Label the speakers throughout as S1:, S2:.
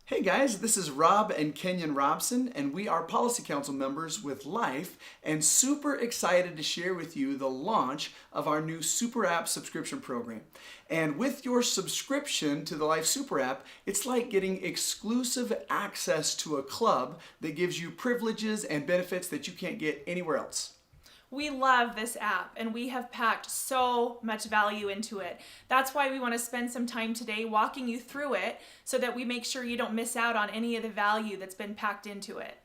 S1: Hey guys, this is Rob and Kenyon Robson, and we are Policy Council members with Life, and super excited to share with you the launch of our new Super App subscription program. And with your subscription to the Life Super App, it's like getting exclusive access to a club that gives you privileges and benefits that you can't get anywhere else.
S2: We love this app and we have packed so much value into it. That's why we want to spend some time today walking you through it so that we make sure you don't miss out on any of the value that's been packed into it.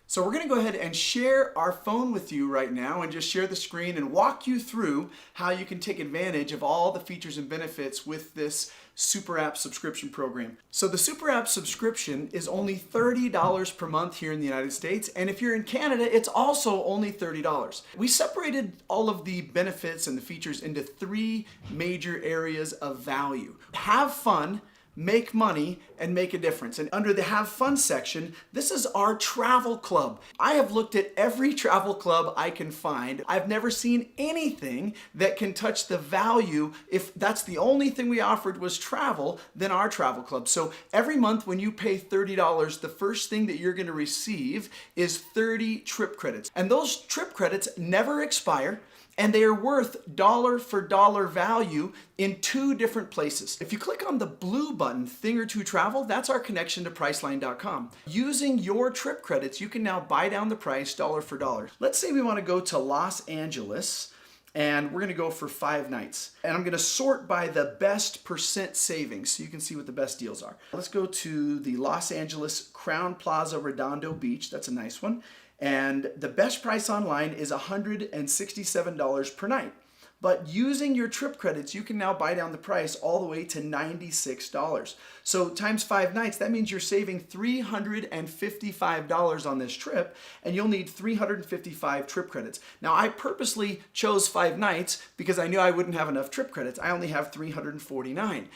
S1: So we're going to go ahead and share our phone with you right now and just share the screen and walk you through how you can take advantage of all the features and benefits with this Super App subscription program. So the Super App subscription is only $30 per month here in the United States, and if you're in Canada, it's also only $30. We separated all of the benefits and the features into three major areas of value. Have fun, make money, and make a difference. And under the Have Fun section, this is our travel club. I have looked at every travel club I can find. I've never seen anything that can touch the value. If that's the only thing we offered was travel, then our travel club. So every month when you pay $30, the first thing that you're going to receive is 30 trip credits. And those trip credits never expire, and they are worth dollar for dollar value in two different places. If you click on the blue button, Thing or Two Travel, that's our connection to Priceline.com. Using your trip credits, you can now buy down the price dollar for dollar. Let's say we want to go to Los Angeles, and we're going to go for 5 nights. And I'm going to sort by the best percent savings so you can see what the best deals are. Let's go to the Los Angeles Crown Plaza Redondo Beach. That's a nice one. And the best price online is $167 per night. But using your trip credits, you can now buy down the price all the way to $96. So times 5 nights, that means you're saving $355 on this trip, and you'll need 355 trip credits. Now, I purposely chose 5 nights because I knew I wouldn't have enough trip credits. I only have 349.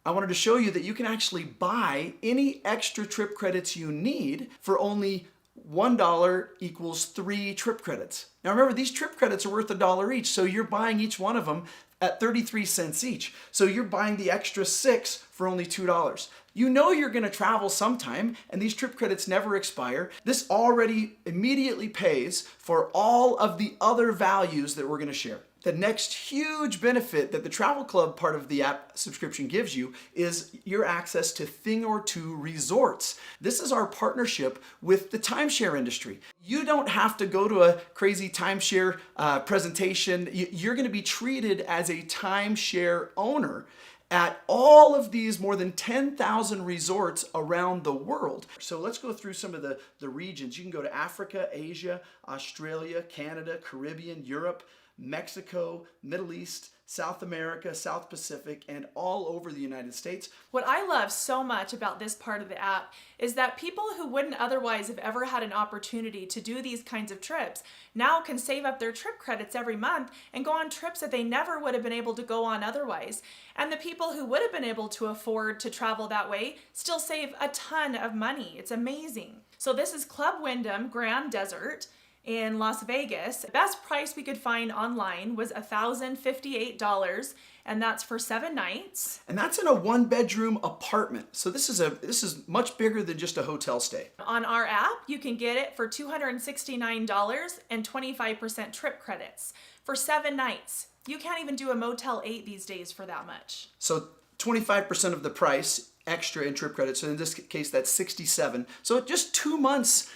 S1: I wanted to show you that you can actually buy any extra trip credits you need for only $1 equals 3 trip credits. Now remember, these trip credits are worth $1 each, so you're buying each one of them at 33 cents each. So you're buying the extra 6 for only $2. You know you're going to travel sometime, and these trip credits never expire. This already immediately pays for all of the other values that we're going to share. The next huge benefit that the Travel Club part of the app subscription gives you is your access to Thing or Two resorts. This is our partnership with the timeshare industry. You don't have to go to a crazy timeshare presentation. You're going to be treated as a timeshare owner at all of these more than 10,000 resorts around the world. So let's go through some of the regions. You can go to Africa, Asia, Australia, Canada, Caribbean, Europe, Mexico, Middle East, South America, South Pacific, and all over the United States.
S2: What I love so much about this part of the app is that people who wouldn't otherwise have ever had an opportunity to do these kinds of trips now can save up their trip credits every month and go on trips that they never would have been able to go on otherwise. And the people who would have been able to afford to travel that way still save a ton of money. It's amazing. So this is Club Wyndham Grand Desert in Las Vegas. The best price we could find online was $1,058, and that's for 7 nights.
S1: And that's in a 1-bedroom apartment. So this is much bigger than just a hotel stay.
S2: On our app, you can get it for $269 and 25% trip credits for 7 nights. You can't even do a Motel 8 these days for that much.
S1: So 25% of the price extra in trip credits. So in this case, that's 67. So just 2 months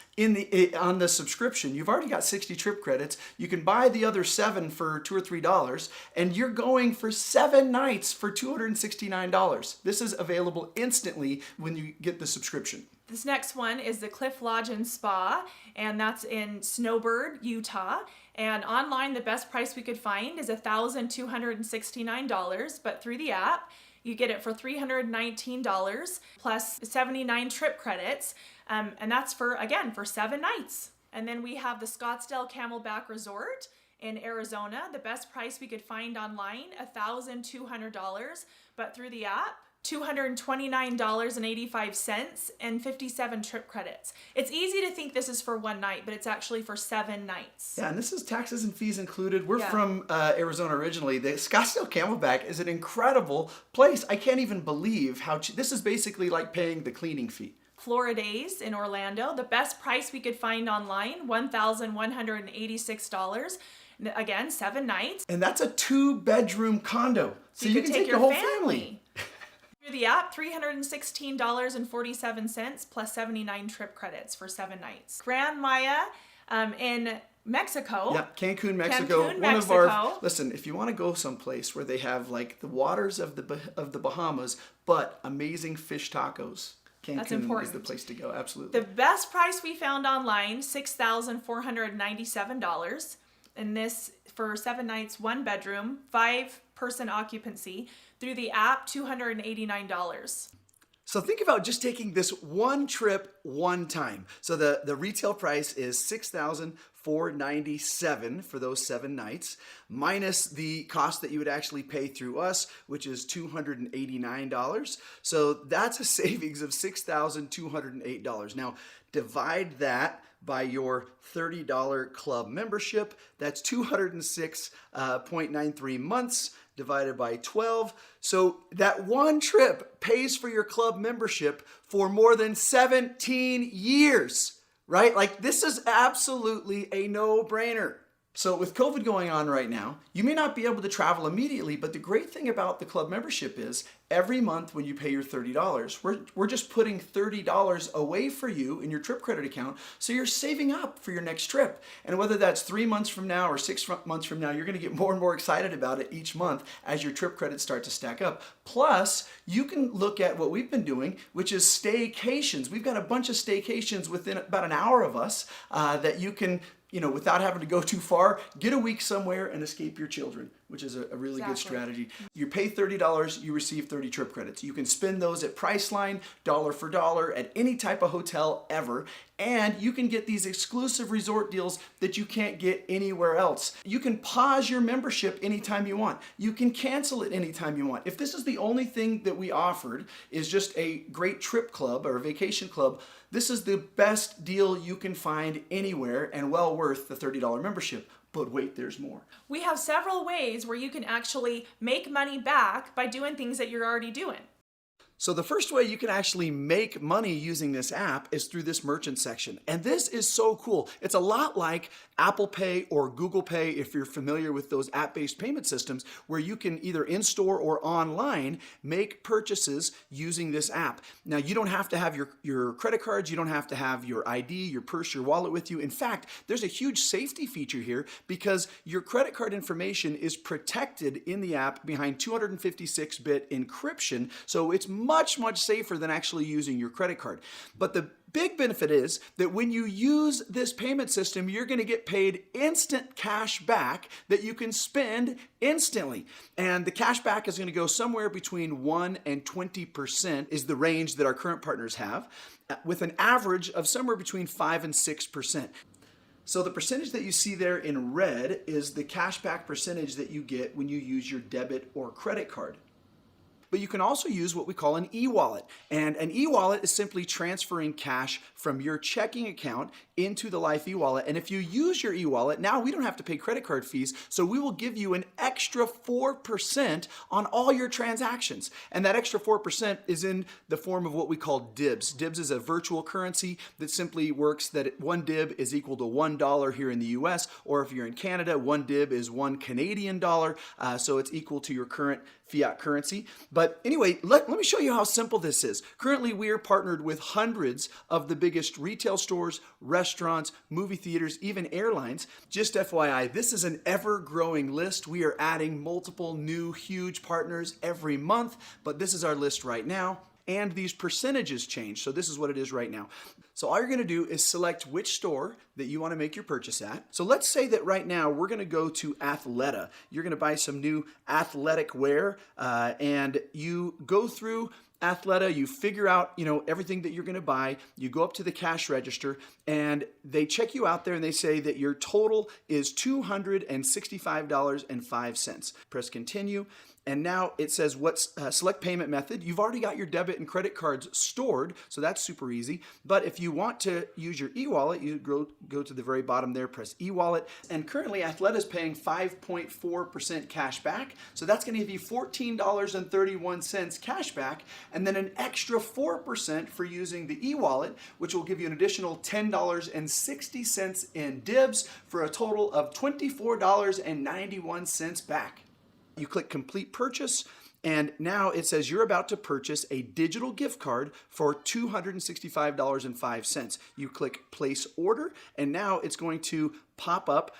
S1: on the subscription, you've already got 60 trip credits. You can buy the other 7 for $2 or $3, and you're going for 7 nights for $269. This is available instantly when you get the subscription.
S2: This next one is the Cliff Lodge and Spa, and that's in Snowbird, Utah. And online, the best price we could find is $1,269, but through the app, you get it for $319 plus 79 trip credits, and that's for 7 nights. And then we have the Scottsdale Camelback Resort in Arizona. The best price we could find online, $1,200, but through the app, $229.85 and 57 trip credits. It's easy to think this is for 1 night, but it's actually for 7 nights.
S1: Yeah, and this is taxes and fees included. We're from Arizona originally. The Scottsdale Camelback is an incredible place. I can't even believe how this is basically like paying the cleaning fee.
S2: Floridays in Orlando. The best price we could find online, $1,186. Again, 7 nights.
S1: And that's a 2-bedroom condo. So you can take your whole family.
S2: Through the app, $316.47 plus 79 trip credits for 7 nights. Grand Maya in Mexico.
S1: Yeah, Cancun, Mexico.
S2: Cancun,
S1: One
S2: Mexico.
S1: of our, listen, if you want to go someplace where they have like the waters of the Bahamas, but amazing fish tacos, Cancun is the place to go. Absolutely.
S2: The best price we found online, $6,497. And this for 7 nights, 1 bedroom, 5-person occupancy. Through the app, $289.
S1: So think about just taking this one trip one time. So the retail price is $6,497 for those 7 nights, minus the cost that you would actually pay through us, which is $289. So that's a savings of $6,208. Now divide that by your $30 club membership. That's 206.93 months divided by 12. So that one trip pays for your club membership for more than 17 years, right? Like, this is absolutely a no-brainer. So with COVID going on right now, you may not be able to travel immediately, but the great thing about the club membership is every month when you pay your $30, we're just putting $30 away for you in your trip credit account, so you're saving up for your next trip. And whether that's 3 months from now or 6 months from now, you're going to get more and more excited about it each month as your trip credits start to stack up. Plus, you can look at what we've been doing, which is staycations. We've got a bunch of staycations within about an hour of us that you can, without having to go too far, get a week somewhere and escape your children, which is a really good strategy. You pay $30, you receive 30 trip credits. You can spend those at Priceline, dollar for dollar, at any type of hotel ever. And you can get these exclusive resort deals that you can't get anywhere else. You can pause your membership anytime you want. You can cancel it anytime you want. If this is the only thing that we offered is just a great trip club or a vacation club, this is the best deal you can find anywhere and well worth the $30 membership. But wait, there's more.
S2: We have several ways where you can actually make money back by doing things that you're already doing.
S1: So the first way you can actually make money using this app is through this merchant section. And this is so cool. It's a lot like Apple Pay or Google Pay, if you're familiar with those app-based payment systems, where you can either in-store or online make purchases using this app. Now, you don't have to have your credit cards. You don't have to have your ID, your purse, your wallet with you. In fact, there's a huge safety feature here because your credit card information is protected in the app behind 256-bit encryption. So it's much, much safer than actually using your credit card. But the big benefit is that when you use this payment system, you're going to get paid instant cash back that you can spend instantly. And the cash back is going to go somewhere between 1 and 20% is the range that our current partners have, with an average of somewhere between 5 and 6%. So the percentage that you see there in red is the cashback percentage that you get when you use your debit or credit card. But you can also use what we call an e-wallet. And an e-wallet is simply transferring cash from your checking account into the Life e-wallet. And if you use your e-wallet, now we don't have to pay credit card fees, so we will give you an extra 4% on all your transactions. And that extra 4% is in the form of what we call DIBs. DIBs is a virtual currency that simply works that 1 DIB is equal to $1 here in the US, or if you're in Canada, 1 DIB is 1 Canadian dollar, so it's equal to your current fiat currency. But anyway, let me show you how simple this is. Currently, we are partnered with hundreds of the biggest retail stores, restaurants, movie theaters, even airlines. Just FYI, this is an ever-growing list. We are adding multiple new huge partners every month, but this is our list right now. And these percentages change. So this is what it is right now. So all you're going to do is select which store that you want to make your purchase at. So let's say that right now we're going to go to Athleta. You're going to buy some new athletic wear, and you go through Athleta, you figure out, everything that you're going to buy. You go up to the cash register and they check you out there and they say that your total is $265.05. Press continue. And now it says what's select payment method. You've already got your debit and credit cards stored, so that's super easy. But if you want to use your e-wallet, you go to the very bottom there, press e-wallet. And currently Athleta is paying 5.4% cash back. So that's going to give you $14.31 cash back, and then an extra 4% for using the e-wallet, which will give you an additional $10.60 in dibs for a total of $24.91 back. You click complete purchase, and now it says you're about to purchase a digital gift card for $265.05. You click place order, and now it's going to pop up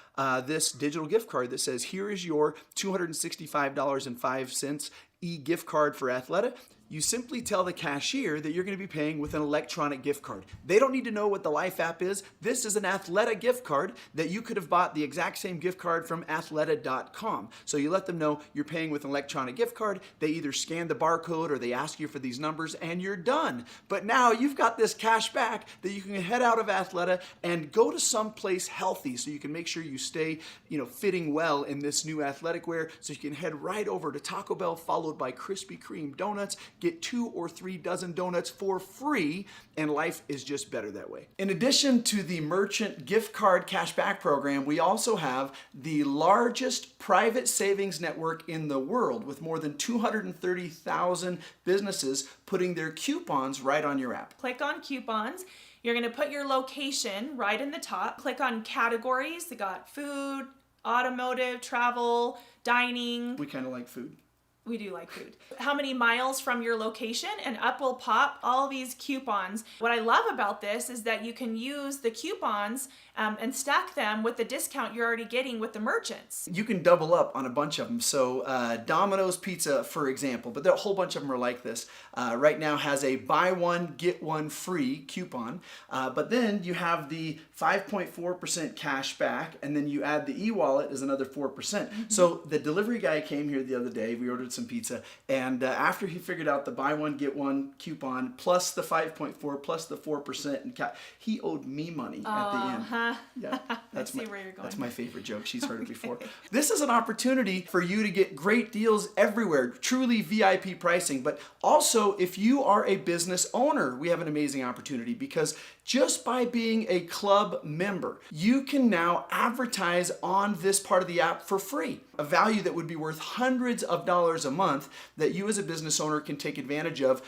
S1: this digital gift card that says here is your $265.05 e-gift card for Athleta. You simply tell the cashier that you're going to be paying with an electronic gift card. They don't need to know what the Life app is. This is an Athleta gift card that you could have bought the exact same gift card from athleta.com. So you let them know you're paying with an electronic gift card. They either scan the barcode or they ask you for these numbers, and you're done. But now you've got this cash back that you can head out of Athleta and go to someplace healthy, so you can make sure you stay, fitting well in this new athletic wear. So you can head right over to Taco Bell, followed by Krispy Kreme donuts. Get 2 or 3 dozen donuts for free, and life is just better that way. In addition to the merchant gift card cashback program, we also have the largest private savings network in the world, with more than 230,000 businesses putting their coupons right on your app.
S2: Click on coupons. You're going to put your location right in the top. Click on categories. They got food, automotive, travel, dining.
S1: We kind of like food.
S2: We do like food. How many miles from your location, and up will pop all these coupons. What I love about this is that you can use the coupons and stack them with the discount you're already getting with the merchants.
S1: You can double up on a bunch of them. So Domino's Pizza, for example, but there are a whole bunch of them are like this. Right now has a buy one, get one free coupon. But then you have the 5.4% cash back, and then you add the e-wallet as another 4%. Mm-hmm. So the delivery guy came here the other day. We ordered some pizza, and after he figured out the buy one, get one coupon plus the 5.4 plus the 4%, and he owed me money at the end. Yeah, that's my favorite joke. She's heard it before. This is an opportunity for you to get great deals everywhere, truly VIP pricing. But also, if you are a business owner, we have an amazing opportunity, because just by being a club member, you can now advertise on this part of the app for free, a value that would be worth hundreds of dollars a month that you as a business owner can take advantage of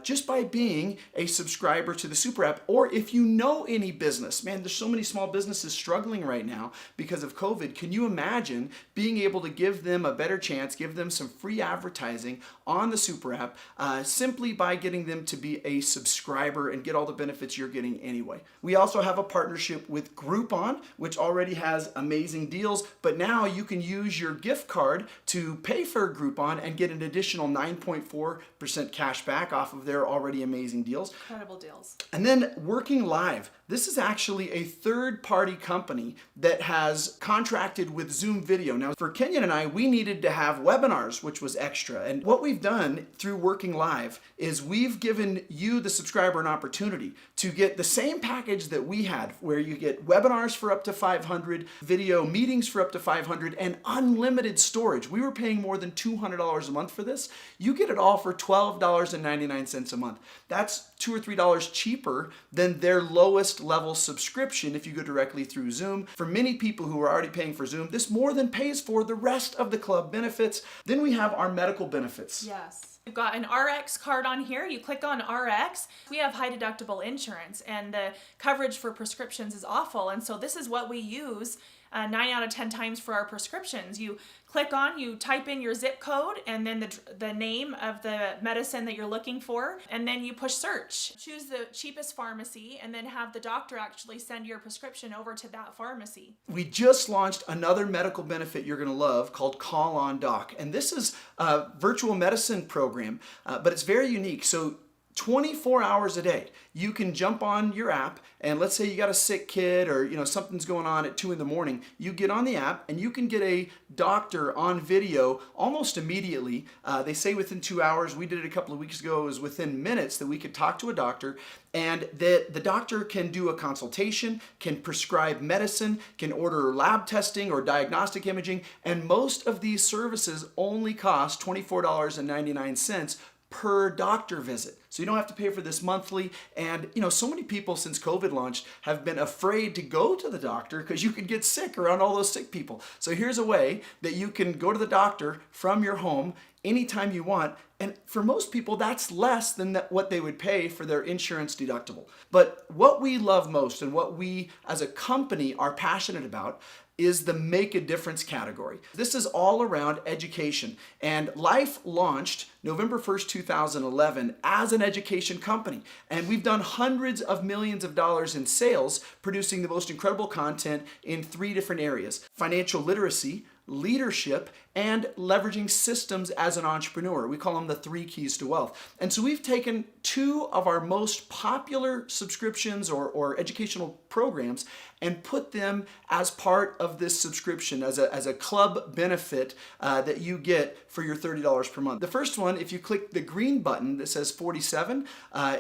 S1: just by being a subscriber to the Super App. Or if you know any business, man, there's so many small businesses struggling right now because of COVID. Can you imagine being able to give them a better chance, give them some free advertising on the Super App simply by getting them to be a subscriber and get all the benefits you're getting anyway? We also have a partnership with Groupon, which already has amazing deals, but now you can use your gift card to pay for Groupon and get an additional 9.4% cash back off of their already amazing deals.
S2: Incredible deals.
S1: And then Working Live. This is actually a third-party company that has contracted with Zoom Video. Now, for Kenyon and I, we needed to have webinars, which was extra. And what we've done through Working Live is we've given you, the subscriber, an opportunity to get the same package that we had, where you get webinars for up to 500, video meetings for up to 500, and unlimited storage. We were paying more than $200 a month for this. You get it all for $12.99 a month. That's $2 or $3 cheaper than their lowest level subscription if you go directly through Zoom. For many people who are already paying for Zoom, this more than pays for the rest of the club benefits. Then we have our medical benefits.
S2: Yes. We've got an RX card on here. You click on RX. We have high deductible insurance, and the coverage for prescriptions is awful. And so this is what we use 9 out of 10 times for our prescriptions. You click on, you type in your zip code and then the name of the medicine that you're looking for, and then you push search. Choose the cheapest pharmacy and then have the doctor actually send your prescription over to that pharmacy.
S1: We just launched another medical benefit you're going to love called Call on Doc. And this is a virtual medicine program, but it's very unique. So 24 hours a day. You can jump on your app, and let's say you got a sick kid or something's going on at 2 in the morning. You get on the app and you can get a doctor on video almost immediately. They say within 2 hours. We did it a couple of weeks ago. It was within minutes that we could talk to a doctor, and the doctor can do a consultation, can prescribe medicine, can order lab testing or diagnostic imaging, and most of these services only cost $24.99 per doctor visit. So you don't have to pay for this monthly. And so many people since COVID launched have been afraid to go to the doctor because you could get sick around all those sick people. So here's a way that you can go to the doctor from your home anytime you want. And for most people, that's less than what they would pay for their insurance deductible. But what we love most and what we as a company are passionate about is the make a difference category. This is all around education. And Life launched November 1st, 2011 as an education company. And we've done hundreds of millions of dollars in sales producing the most incredible content in 3 different areas: financial literacy, leadership, and leveraging systems as an entrepreneur. We call them the 3 keys to wealth. And so we've taken 2 of our most popular subscriptions or educational programs and put them as part of this subscription as a club benefit that you get for your $30 per month. The first one, if you click the green button that says 47,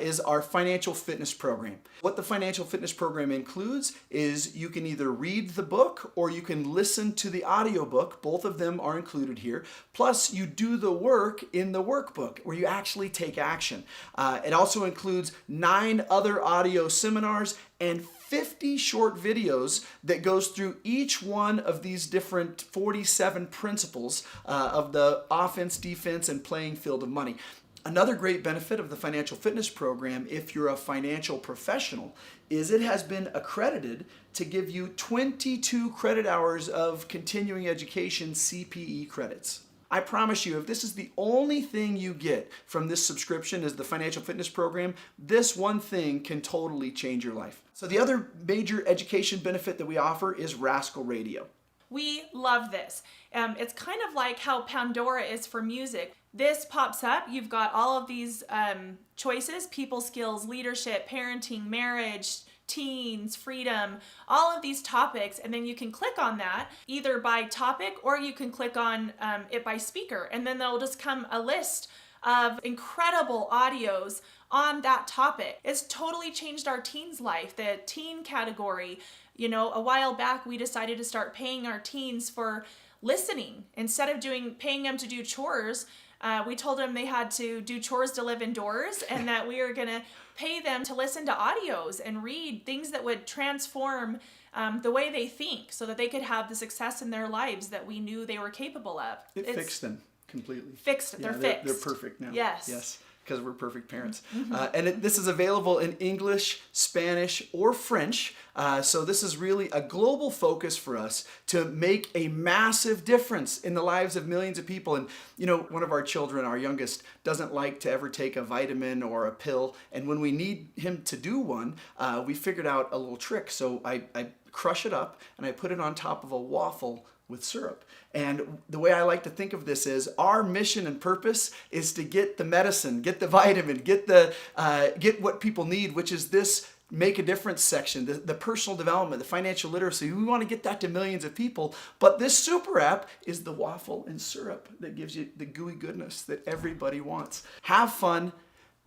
S1: is our financial fitness program. What the financial fitness program includes is you can either read the book or you can listen to the audiobook. Both of them are included here. Plus, you do the work in the workbook where you actually take action. It also includes 9 other audio seminars and 50 short videos that goes through each one of these different 47 principles of the offense, defense, and playing field of money. Another great benefit of the financial fitness program, if you're a financial professional, is it has been accredited to give you 22 credit hours of continuing education CPE credits. I promise you, if this is the only thing you get from this subscription is the financial fitness program, this one thing can totally change your life. So the other major education benefit that we offer is Rascal Radio.
S2: We love this. It's kind of like how Pandora is for music. This pops up, you've got all of these choices: people skills, leadership, parenting, marriage, teens, freedom, all of these topics, and then you can click on that either by topic or you can click on it by speaker, and then there'll just come a list of incredible audios on that topic. It's totally changed our teens' life. The teen category, a while back we decided to start paying our teens for listening. Instead of paying them to do chores, we told them they had to do chores to live indoors, and that we were going to pay them to listen to audios and read things that would transform the way they think so that they could have the success in their lives that we knew they were capable of.
S1: It fixed them completely.
S2: Fixed.
S1: Yeah,
S2: they're fixed.
S1: They're perfect now.
S2: Yes.
S1: Because we're perfect parents. And this is available in English, Spanish, or French. So this is really a global focus for us to make a massive difference in the lives of millions of people. And one of our children, our youngest, doesn't like to ever take a vitamin or a pill. And when we need him to do one, we figured out a little trick. So I crush it up and I put it on top of a waffle with syrup. And the way I like to think of this is our mission and purpose is to get the medicine, get the vitamin, get what people need, which is this make a difference section, the personal development, the financial literacy. We want to get that to millions of people. But this super app is the waffle and syrup that gives you the gooey goodness that everybody wants. Have fun.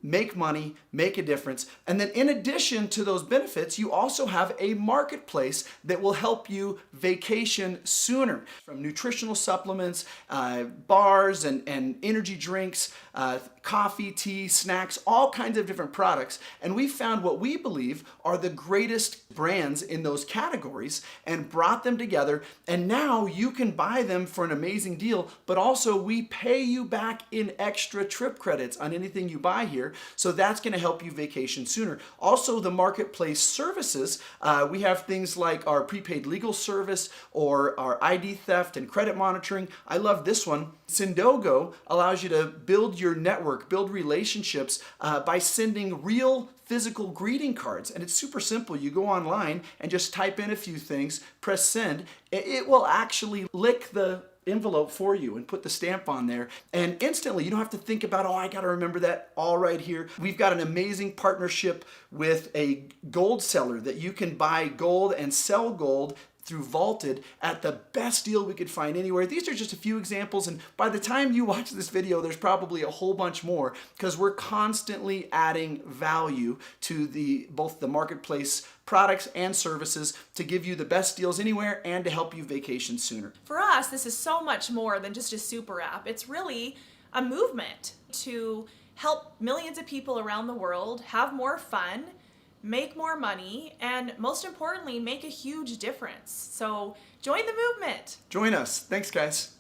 S1: Make money, make a difference. And then in addition to those benefits, you also have a marketplace that will help you vacation sooner. From nutritional supplements, bars and energy drinks, coffee, tea, snacks, all kinds of different products. And we found what we believe are the greatest brands in those categories and brought them together. And now you can buy them for an amazing deal, but also we pay you back in extra trip credits on anything you buy here. So that's going to help you vacation sooner. Also, the marketplace services, we have things like our prepaid legal service or our ID theft and credit monitoring. I love this one. Sendogo allows you to build your network, build relationships by sending real physical greeting cards. And it's super simple. You go online and just type in a few things, press send. It will actually lick the envelope for you and put the stamp on there. And instantly, you don't have to think about, oh, I got to remember that all right here. We've got an amazing partnership with a gold seller that you can buy gold and sell gold through Vaulted at the best deal we could find anywhere. These are just a few examples, and by the time you watch this video, there's probably a whole bunch more, because we're constantly adding value to both the marketplace products and services to give you the best deals anywhere and to help you vacation sooner.
S2: For us, this is so much more than just a super app. It's really a movement to help millions of people around the world have more fun, make more money, and most importantly, make a huge difference. So join the movement.
S1: Join us. Thanks, guys.